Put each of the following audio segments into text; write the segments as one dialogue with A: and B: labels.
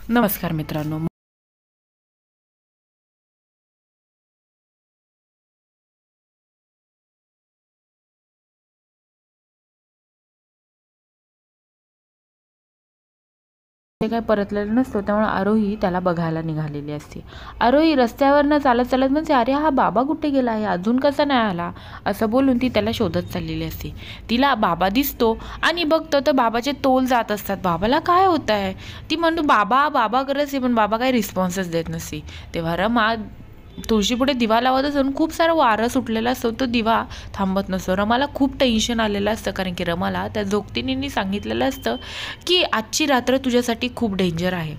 A: नमस्कार मित्रांनो, ते काय परतलेलं नसतो, त्यामुळे आरोही त्याला बघायला निघालेली असते. आरोही रस्त्यावरनं चालत चालत म्हणजे अरे हा बाबा कुठे गेला आहे, अजून कसा नाही आला, असं बोलून ती त्याला शोधत चाललेली असते. तिला बाबा दिसतो आणि बघतो तर बाबाचे तोल जात असतात. बाबाला काय होत आहे, ती म्हणतो बाबा बाबा करत आहे, पण बाबा काही रिस्पॉन्सच देत नसते. तेव्हा रमा तुळशीपुढे दिवा लावत असून खूप सारं वारं सुटलेलं असतं, तो दिवा थांबत नसतो. रमाला खूप टेन्शन आलेलं असतं, कारण की रमाला त्या जोगतिनींनी सांगितलेलं असतं की आजची रात्र तुझ्यासाठी खूप डेंजर आहे.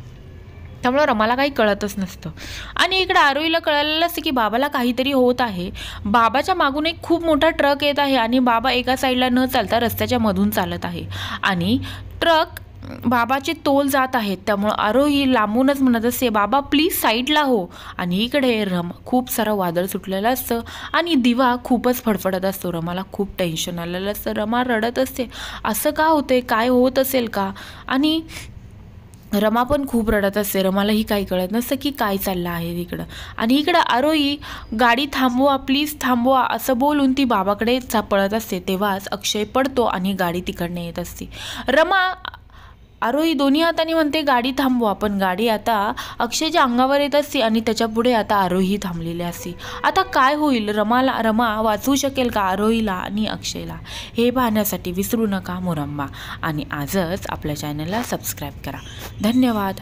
A: त्यामुळं रमाला काही कळतच नसतं. आणि इकडे आरोहीला कळलेलं असतं की बाबाला काहीतरी होत आहे. बाबाच्या मागून एक खूप मोठा ट्रक येत आहे आणि बाबा एका साईडला न चालता रस्त्याच्या मधून चालत आहे आणि ट्रक बाबाचे तोल जात आहेत. त्यामुळं आरोही लांबूनच म्हणत असते बाबा प्लीज साईडला हो. आणि इकडे खूप सारं वादळ सुटलेलं असतं आणि दिवा खूपच फडफडत असतो. रमाला खूप टेन्शन आलेलं असतं. रमा रडत असते, असं का होतंय, काय होत असेल का. आणि रमा पण खूप रडत असते. रमालाही काही कळत नसतं की काय चाललं आहे इकडं. आणि इकडं आरोही गाडी थांबवा प्लीज थांबवा असं बोलून ती बाबाकडे पळत असते. तेव्हाच अक्षय पडतो आणि गाडी तिकडनं येत असते. रमा आरोही दोन्ही हाताने म्हणते गाडी थांबवा, पण गाडी आता अक्षयच्या अंगावर येत असते आणि त्याच्या पुढे आता आरोही थांबलेली असते. आता काय होईल, रमा वाचवू शकेल का आरोहीला आणि अक्षयला, हे पाहण्यासाठी विसरू नका मुरंबा आणि आजच आपल्या चॅनलला सबस्क्राईब करा. धन्यवाद.